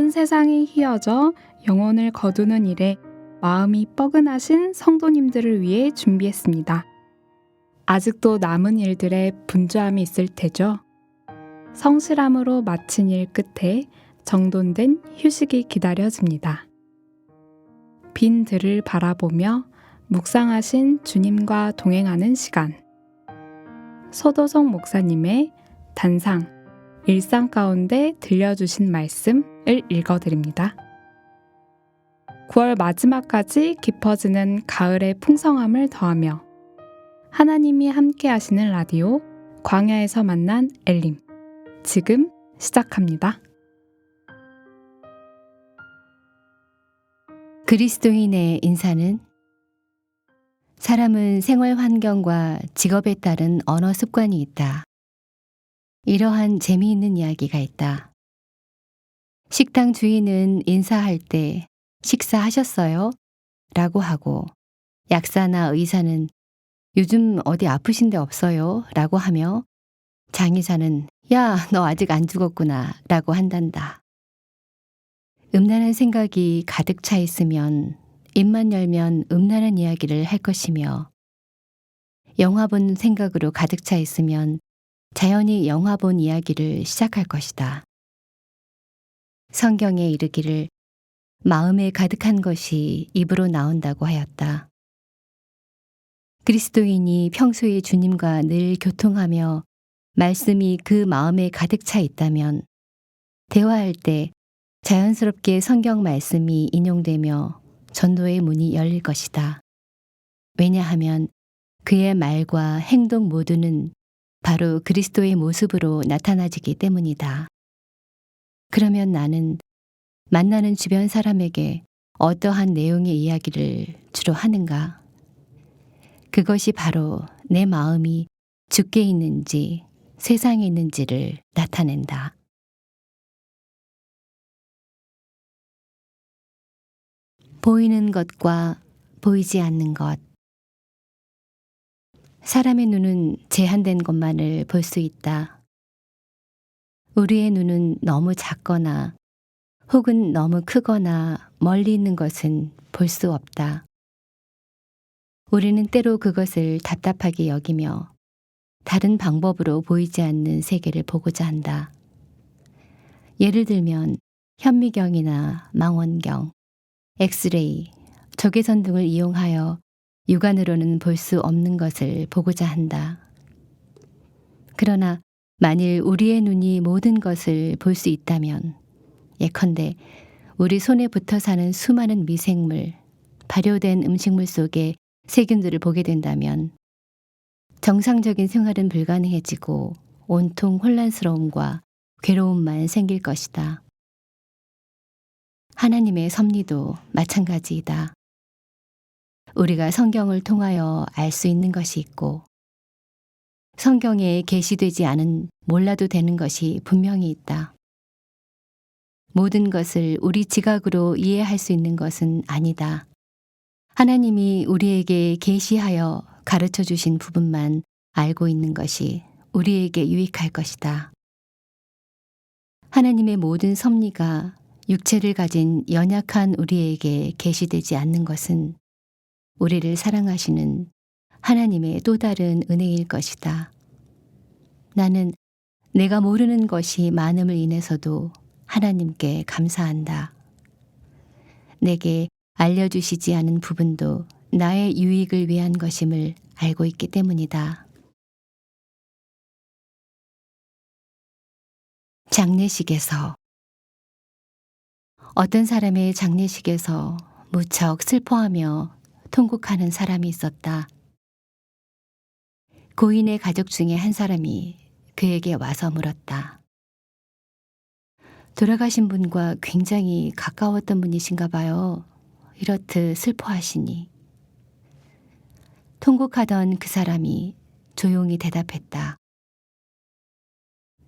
온 세상이 휘어져 영혼을 거두는 일에 마음이 뻐근하신 성도님들을 위해 준비했습니다. 아직도 남은 일들에 분주함이 있을 테죠. 성실함으로 마친 일 끝에 정돈된 휴식이 기다려집니다. 빈 들을 바라보며 묵상하신 주님과 동행하는 시간. 소도성 목사님의 단상, 일상 가운데 들려주신 말씀을 읽어드립니다. 9월 마지막까지 깊어지는 가을의 풍성함을 더하며 하나님이 함께 하시는 라디오 광야에서 만난 엘림, 지금 시작합니다. 그리스도인의 인사는 사람은 생활 환경과 직업에 따른 언어 습관이 있다. 이러한 재미있는 이야기가 있다. 식당 주인은 인사할 때 식사하셨어요? 라고 하고 약사나 의사는 요즘 어디 아프신 데 없어요? 라고 하며 장의사는 야, 너 아직 안 죽었구나 라고 한단다. 음란한 생각이 가득 차 있으면 입만 열면 음란한 이야기를 할 것이며 영화 본 생각으로 가득 차 있으면 자연히 영화 본 이야기를 시작할 것이다. 성경에 이르기를 마음에 가득한 것이 입으로 나온다고 하였다. 그리스도인이 평소에 주님과 늘 교통하며 말씀이 그 마음에 가득 차 있다면 대화할 때 자연스럽게 성경 말씀이 인용되며 전도의 문이 열릴 것이다. 왜냐하면 그의 말과 행동 모두는 바로 그리스도의 모습으로 나타나지기 때문이다. 그러면 나는 만나는 주변 사람에게 어떠한 내용의 이야기를 주로 하는가? 그것이 바로 내 마음이 주께 있는지 세상에 있는지를 나타낸다. 보이는 것과 보이지 않는 것. 사람의 눈은 제한된 것만을 볼 수 있다. 우리의 눈은 너무 작거나 혹은 너무 크거나 멀리 있는 것은 볼 수 없다. 우리는 때로 그것을 답답하게 여기며 다른 방법으로 보이지 않는 세계를 보고자 한다. 예를 들면 현미경이나 망원경, 엑스레이, 적외선 등을 이용하여 육안으로는 볼 수 없는 것을 보고자 한다. 그러나 만일 우리의 눈이 모든 것을 볼 수 있다면 예컨대 우리 손에 붙어 사는 수많은 미생물, 발효된 음식물 속의 세균들을 보게 된다면 정상적인 생활은 불가능해지고 온통 혼란스러움과 괴로움만 생길 것이다. 하나님의 섭리도 마찬가지이다. 우리가 성경을 통하여 알 수 있는 것이 있고 성경에 계시되지 않은 몰라도 되는 것이 분명히 있다. 모든 것을 우리 지각으로 이해할 수 있는 것은 아니다. 하나님이 우리에게 계시하여 가르쳐 주신 부분만 알고 있는 것이 우리에게 유익할 것이다. 하나님의 모든 섭리가 육체를 가진 연약한 우리에게 계시되지 않는 것은 우리를 사랑하시는 하나님의 또 다른 은혜일 것이다. 나는 내가 모르는 것이 많음을 인해서도 하나님께 감사한다. 내게 알려주시지 않은 부분도 나의 유익을 위한 것임을 알고 있기 때문이다. 장례식에서 어떤 사람의 장례식에서 무척 슬퍼하며 통곡하는 사람이 있었다. 고인의 가족 중에 한 사람이 그에게 와서 물었다. 돌아가신 분과 굉장히 가까웠던 분이신가 봐요. 이렇듯 슬퍼하시니. 통곡하던 그 사람이 조용히 대답했다.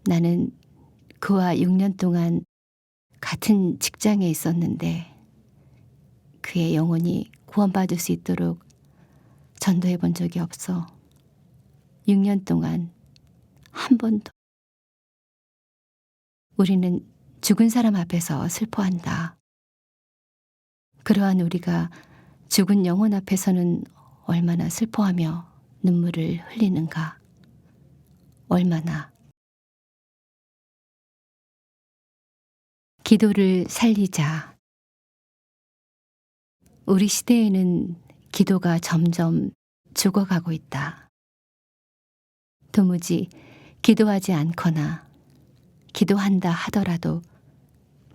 나는 그와 6년 동안 같은 직장에 있었는데 그의 영혼이 구원받을 수 있도록 전도해 본 적이 없어. 6년 동안 한 번도. 우리는 죽은 사람 앞에서 슬퍼한다. 그러한 우리가 죽은 영혼 앞에서는 얼마나 슬퍼하며 눈물을 흘리는가. 얼마나. 기도를 살리자. 우리 시대에는 기도가 점점 죽어가고 있다. 도무지 기도하지 않거나 기도한다 하더라도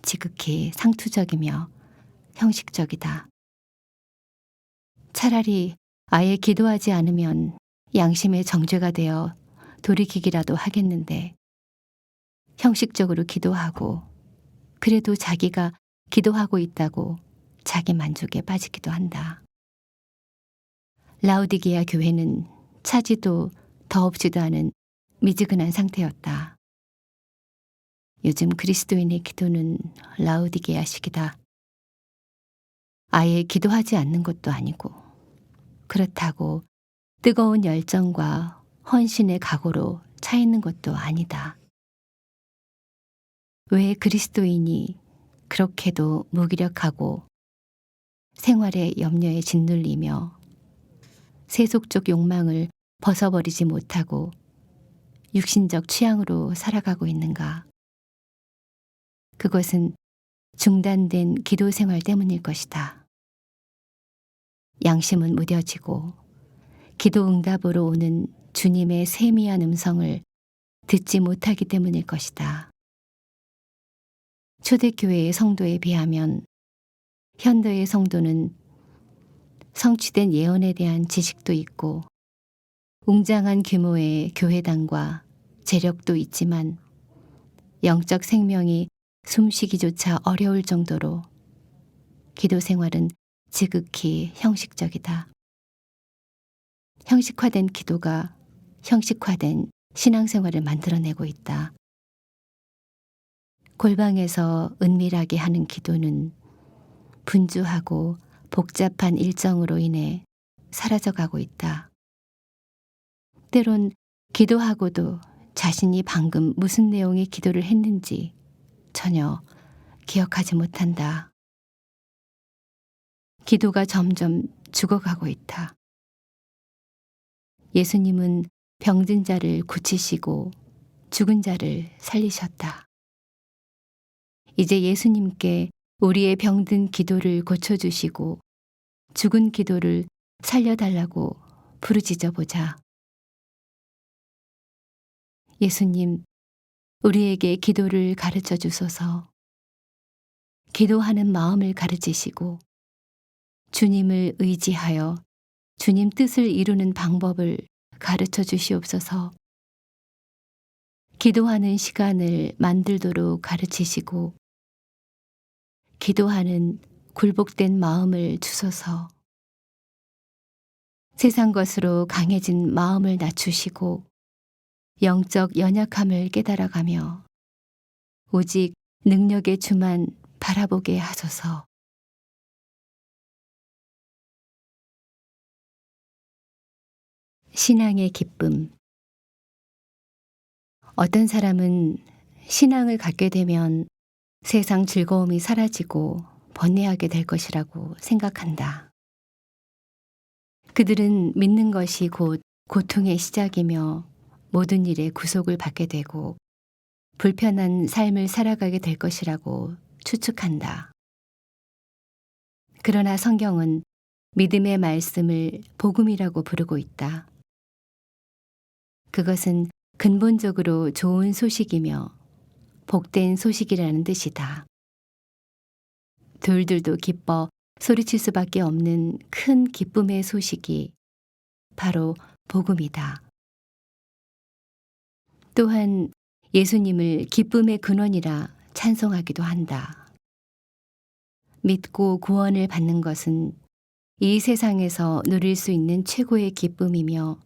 지극히 상투적이며 형식적이다. 차라리 아예 기도하지 않으면 양심의 정죄가 되어 돌이키기라도 하겠는데 형식적으로 기도하고 그래도 자기가 기도하고 있다고 자기 만족에 빠지기도 한다. 라우디게아 교회는 차지도 더없지도 않은 미지근한 상태였다. 요즘 그리스도인의 기도는 라우디게아식이다. 아예 기도하지 않는 것도 아니고 그렇다고 뜨거운 열정과 헌신의 각오로 차 있는 것도 아니다. 왜 그리스도인이 그렇게도 무기력하고 생활의 염려에 짓눌리며 세속적 욕망을 벗어버리지 못하고 육신적 취향으로 살아가고 있는가? 그것은 중단된 기도 생활 때문일 것이다. 양심은 무뎌지고 기도 응답으로 오는 주님의 세미한 음성을 듣지 못하기 때문일 것이다. 초대교회의 성도에 비하면 현대의 성도는 성취된 예언에 대한 지식도 있고 웅장한 규모의 교회당과 재력도 있지만 영적 생명이 숨쉬기조차 어려울 정도로 기도 생활은 지극히 형식적이다. 형식화된 기도가 형식화된 신앙생활을 만들어내고 있다. 골방에서 은밀하게 하는 기도는 분주하고 복잡한 일정으로 인해 사라져가고 있다. 때론 기도하고도 자신이 방금 무슨 내용의 기도를 했는지 전혀 기억하지 못한다. 기도가 점점 죽어가고 있다. 예수님은 병든 자를 고치시고 죽은 자를 살리셨다. 이제 예수님께 우리의 병든 기도를 고쳐주시고 죽은 기도를 살려달라고 부르짖어 보자. 예수님, 우리에게 기도를 가르쳐 주소서. 기도하는 마음을 가르치시고 주님을 의지하여 주님 뜻을 이루는 방법을 가르쳐 주시옵소서. 기도하는 시간을 만들도록 가르치시고 기도하는 굴복된 마음을 주소서. 세상 것으로 강해진 마음을 낮추시고 영적 연약함을 깨달아가며 오직 능력의 주만 바라보게 하소서. 신앙의 기쁨. 어떤 사람은 신앙을 갖게 되면 세상 즐거움이 사라지고 번뇌하게 될 것이라고 생각한다. 그들은 믿는 것이 곧 고통의 시작이며 모든 일에 구속을 받게 되고 불편한 삶을 살아가게 될 것이라고 추측한다. 그러나 성경은 믿음의 말씀을 복음이라고 부르고 있다. 그것은 근본적으로 좋은 소식이며 복된 소식이라는 뜻이다. 돌들도 기뻐 소리칠 수밖에 없는 큰 기쁨의 소식이 바로 복음이다. 또한 예수님을 기쁨의 근원이라 찬송하기도 한다. 믿고 구원을 받는 것은 이 세상에서 누릴 수 있는 최고의 기쁨이며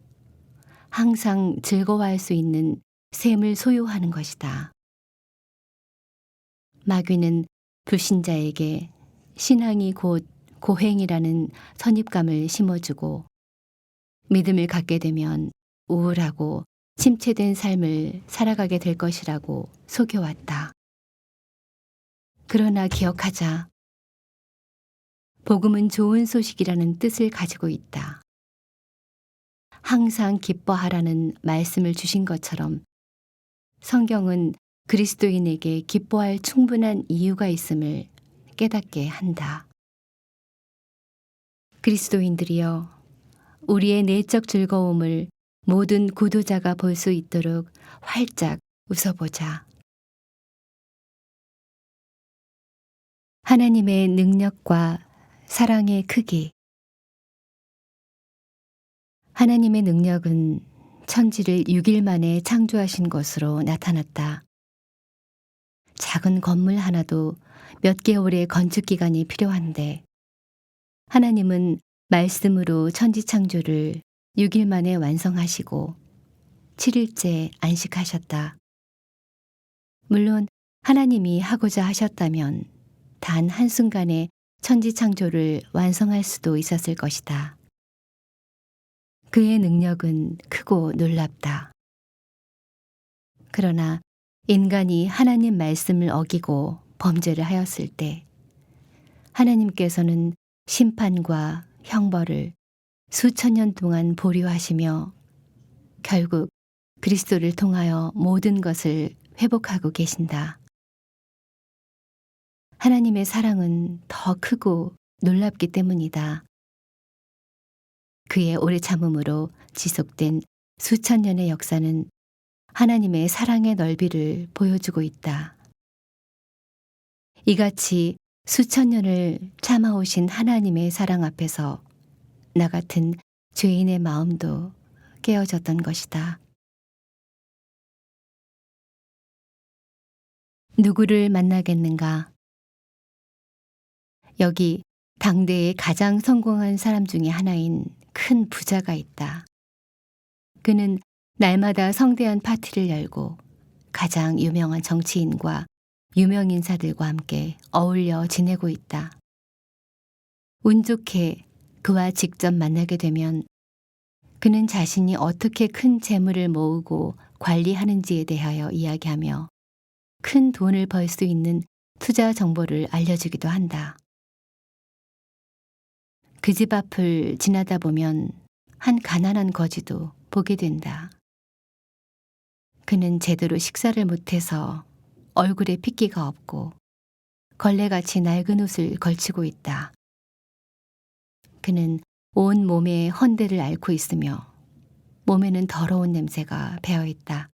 항상 즐거워할 수 있는 셈을 소유하는 것이다. 마귀는 불신자에게 신앙이 곧 고행이라는 선입감을 심어주고 믿음을 갖게 되면 우울하고 침체된 삶을 살아가게 될 것이라고 속여왔다. 그러나 기억하자. 복음은 좋은 소식이라는 뜻을 가지고 있다. 항상 기뻐하라는 말씀을 주신 것처럼 성경은 그리스도인에게 기뻐할 충분한 이유가 있음을 깨닫게 한다. 그리스도인들이여, 우리의 내적 즐거움을 모든 구도자가 볼 수 있도록 활짝 웃어보자. 하나님의 능력과 사랑의 크기. 하나님의 능력은 천지를 6일 만에 창조하신 것으로 나타났다. 작은 건물 하나도 몇 개월의 건축 기간이 필요한데 하나님은 말씀으로 천지 창조를 6일 만에 완성하시고 7일째 안식하셨다. 물론 하나님이 하고자 하셨다면 단 한순간에 천지 창조를 완성할 수도 있었을 것이다. 그의 능력은 크고 놀랍다. 그러나 인간이 하나님 말씀을 어기고 범죄를 하였을 때 하나님께서는 심판과 형벌을 수천 년 동안 보류하시며 결국 그리스도를 통하여 모든 것을 회복하고 계신다. 하나님의 사랑은 더 크고 놀랍기 때문이다. 그의 오래 참음으로 지속된 수천 년의 역사는 하나님의 사랑의 넓이를 보여주고 있다. 이같이 수천 년을 참아오신 하나님의 사랑 앞에서 나 같은 죄인의 마음도 깨어졌던 것이다. 누구를 만나겠는가? 여기 당대의 가장 성공한 사람 중에 하나인 큰 부자가 있다. 그는 날마다 성대한 파티를 열고 가장 유명한 정치인과 유명 인사들과 함께 어울려 지내고 있다. 운 좋게 그와 직접 만나게 되면 그는 자신이 어떻게 큰 재물을 모으고 관리하는지에 대하여 이야기하며 큰 돈을 벌 수 있는 투자 정보를 알려주기도 한다. 그 집 앞을 지나다 보면 한 가난한 거지도 보게 된다. 그는 제대로 식사를 못해서 얼굴에 핏기가 없고 걸레같이 낡은 옷을 걸치고 있다. 그는 온 몸에 헌대를 앓고 있으며 몸에는 더러운 냄새가 배어 있다.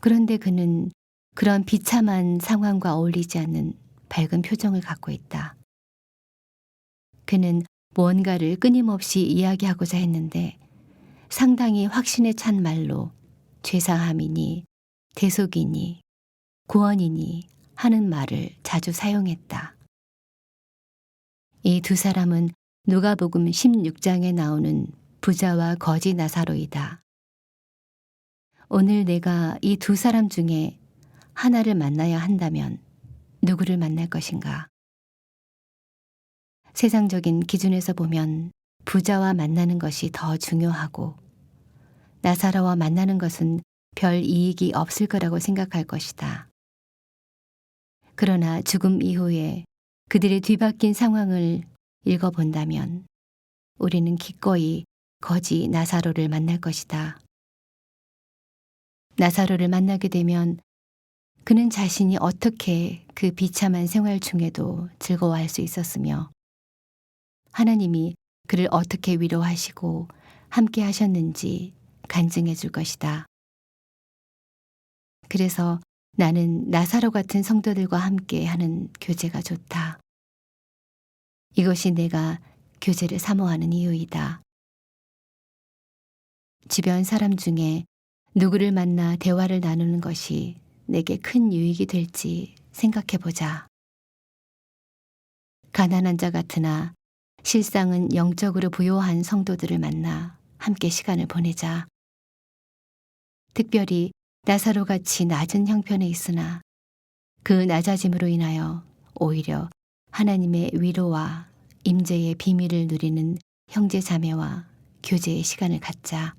그런데 그는 그런 비참한 상황과 어울리지 않는 밝은 표정을 갖고 있다. 그는 무언가를 끊임없이 이야기하고자 했는데 상당히 확신에 찬 말로 죄사함이니 대속이니 구원이니 하는 말을 자주 사용했다. 이 두 사람은 누가복음 16장에 나오는 부자와 거지 나사로이다. 오늘 내가 이 두 사람 중에 하나를 만나야 한다면 누구를 만날 것인가? 세상적인 기준에서 보면 부자와 만나는 것이 더 중요하고 나사로와 만나는 것은 별 이익이 없을 거라고 생각할 것이다. 그러나 죽음 이후에 그들의 뒤바뀐 상황을 읽어본다면 우리는 기꺼이 거지 나사로를 만날 것이다. 나사로를 만나게 되면 그는 자신이 어떻게 그 비참한 생활 중에도 즐거워할 수 있었으며 하나님이 그를 어떻게 위로하시고 함께 하셨는지 간증해 줄 것이다. 그래서 나는 나사로 같은 성도들과 함께 하는 교제가 좋다. 이것이 내가 교제를 사모하는 이유이다. 주변 사람 중에 누구를 만나 대화를 나누는 것이 내게 큰 유익이 될지 생각해 보자. 가난한 자 같으나 실상은 영적으로 부요한 성도들을 만나 함께 시간을 보내자. 특별히 나사로 같이 낮은 형편에 있으나 그 낮아짐으로 인하여 오히려 하나님의 위로와 임재의 비밀을 누리는 형제 자매와 교제의 시간을 갖자.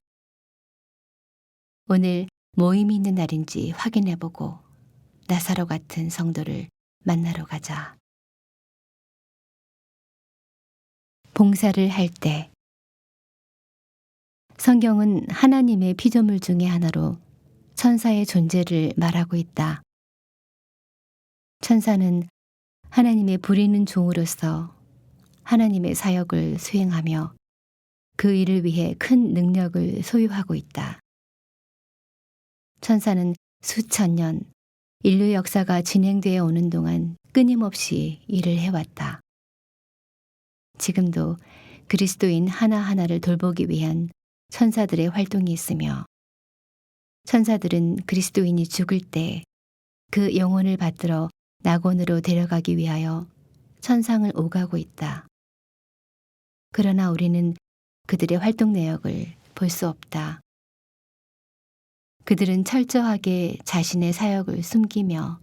오늘 모임이 있는 날인지 확인해보고 나사로 같은 성도를 만나러 가자. 봉사를 할 때 성경은 하나님의 피조물 중의 하나로 천사의 존재를 말하고 있다. 천사는 하나님의 부리는 종으로서 하나님의 사역을 수행하며 그 일을 위해 큰 능력을 소유하고 있다. 천사는 수천 년 인류 역사가 진행되어 오는 동안 끊임없이 일을 해왔다. 지금도 그리스도인 하나하나를 돌보기 위한 천사들의 활동이 있으며 천사들은 그리스도인이 죽을 때 그 영혼을 받들어 낙원으로 데려가기 위하여 천상을 오가고 있다. 그러나 우리는 그들의 활동 내역을 볼 수 없다. 그들은 철저하게 자신의 사역을 숨기며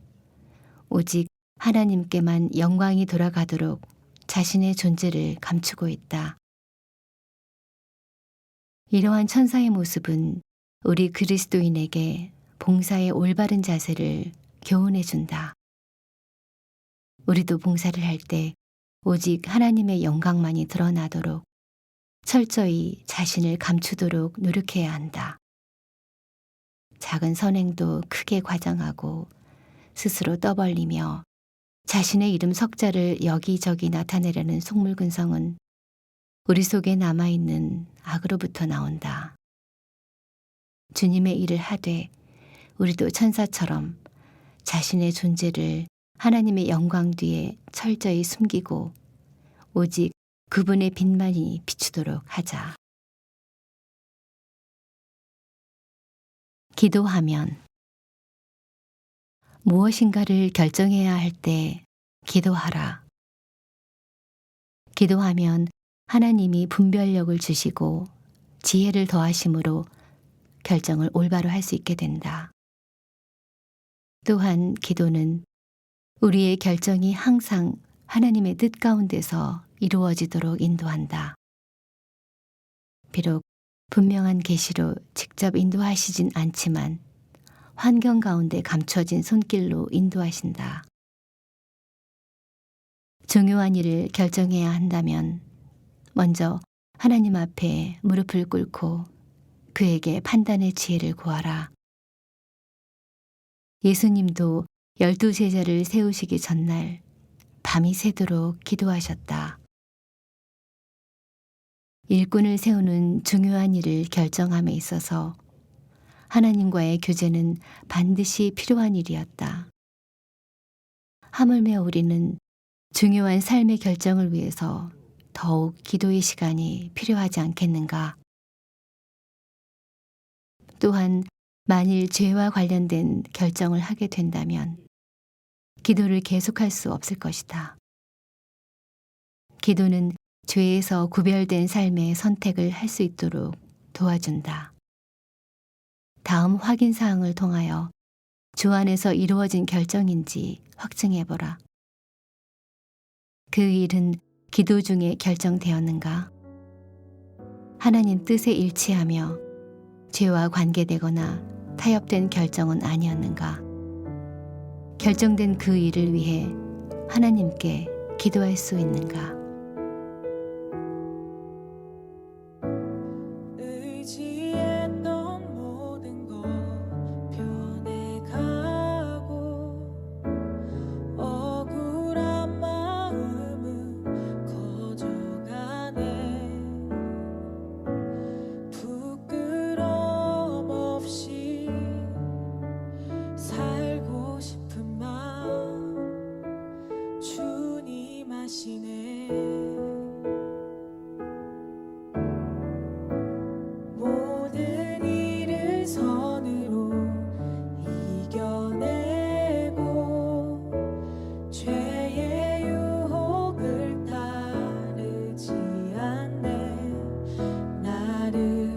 오직 하나님께만 영광이 돌아가도록 자신의 존재를 감추고 있다. 이러한 천사의 모습은 우리 그리스도인에게 봉사의 올바른 자세를 교훈해 준다. 우리도 봉사를 할 때 오직 하나님의 영광만이 드러나도록 철저히 자신을 감추도록 노력해야 한다. 작은 선행도 크게 과장하고 스스로 떠벌리며 자신의 이름 석자를 여기저기 나타내려는 속물근성은 우리 속에 남아있는 악으로부터 나온다. 주님의 일을 하되 우리도 천사처럼 자신의 존재를 하나님의 영광 뒤에 철저히 숨기고 오직 그분의 빛만이 비추도록 하자. 기도하면 무엇인가를 결정해야 할 때 기도하라. 기도하면 하나님이 분별력을 주시고 지혜를 더하심으로 결정을 올바로 할 수 있게 된다. 또한 기도는 우리의 결정이 항상 하나님의 뜻 가운데서 이루어지도록 인도한다. 비록 분명한 계시로 직접 인도하시진 않지만 환경 가운데 감춰진 손길로 인도하신다. 중요한 일을 결정해야 한다면 먼저 하나님 앞에 무릎을 꿇고 그에게 판단의 지혜를 구하라. 예수님도 12제자를 세우시기 전날 밤이 새도록 기도하셨다. 일꾼을 세우는 중요한 일을 결정함에 있어서 하나님과의 교제는 반드시 필요한 일이었다. 하물며 우리는 중요한 삶의 결정을 위해서 더욱 기도의 시간이 필요하지 않겠는가? 또한 만일 죄와 관련된 결정을 하게 된다면 기도를 계속할 수 없을 것이다. 기도는 죄에서 구별된 삶의 선택을 할 수 있도록 도와준다. 다음 확인 사항을 통하여 주 안에서 이루어진 결정인지 확증해보라. 그 일은 기도 중에 결정되었는가? 하나님 뜻에 일치하며 죄와 관계되거나 타협된 결정은 아니었는가? 결정된 그 일을 위해 하나님께 기도할 수 있는가? 의지했던 모든 것 변해가고 억울한 마음은 커져가네. 부끄럼 없이 살고 싶은 마음 주님 아시네. 모든 일을 선으로 이겨내고 죄의 유혹을 따르지 않네. 나를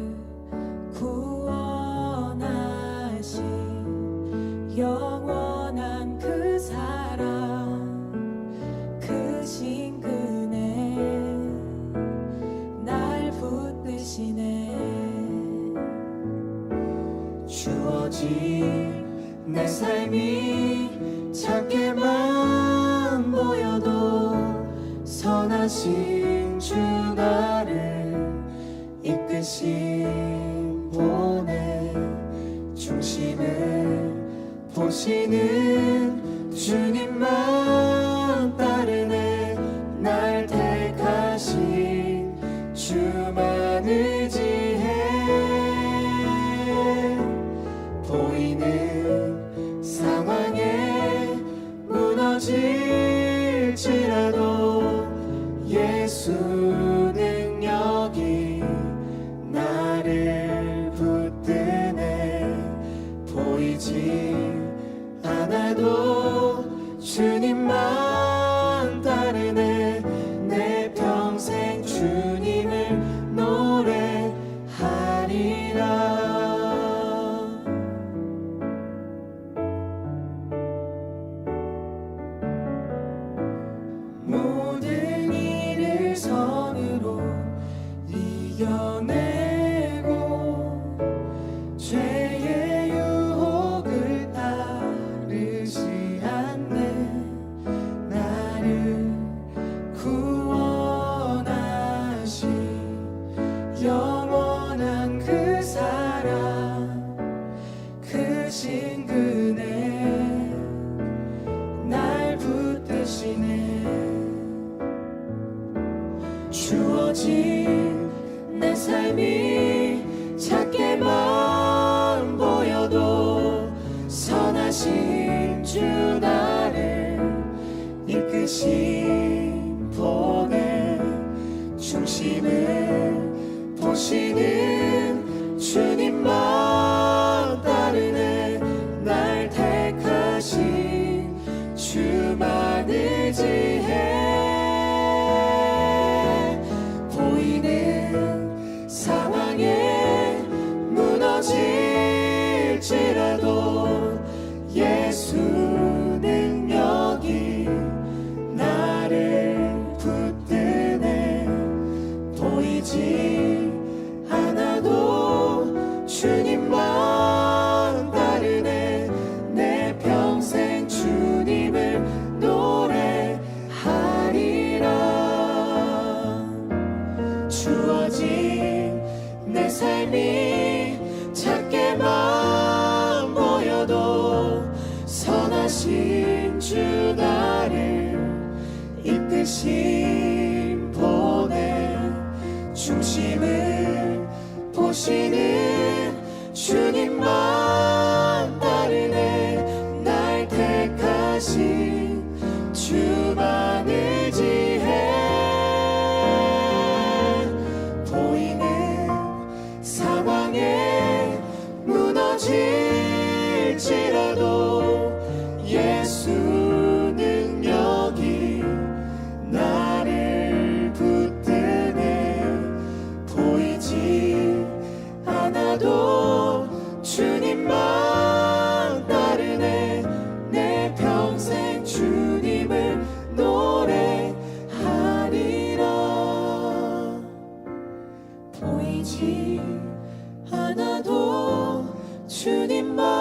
구원하신 영원한 그 사랑 크신 그네 날 붙드시네. 주어진 내 삶이 작게만 보여도 선하신 주 나를 이끄신 보내 중심을 보시는 주님만 따르네 날 택하신 주만 의지해 보이는 상황에 무너질지라도 예수 능력이 나를 붙드네 보이지 않아도 주님만 따르네 내 평생 주님을 노래하리라 모든 일을 선으로 이겨내고 죄의 유혹을 따르지 않네 나를 구원하신 영원한 그 사랑 크신 그네 날 붙드시네 주어진 내 삶이 작게만 보여도 선하신 주 나를 이끄신 보내 중심을 보시는 주님만 따르네 날 택하신 주만 의지해 보이는 상황에 무너질지라도 예수 능력이 나를 붙드네 보이지 않아도 주님만 따르네 내 평생 주님을 노래하리라 주어진 내 삶이 작게만 보여도 선하신 주 나를 이끄신 보내 중심을 보시는 주님만 따르네 날 택하신 주만 의지해 보이는 상황에 무너질지라도 예수 능력이 나를 붙드네 보이지 않아도 주님만 따르네 내 평생 주님을 노래하리라 보이지 않아도 주님만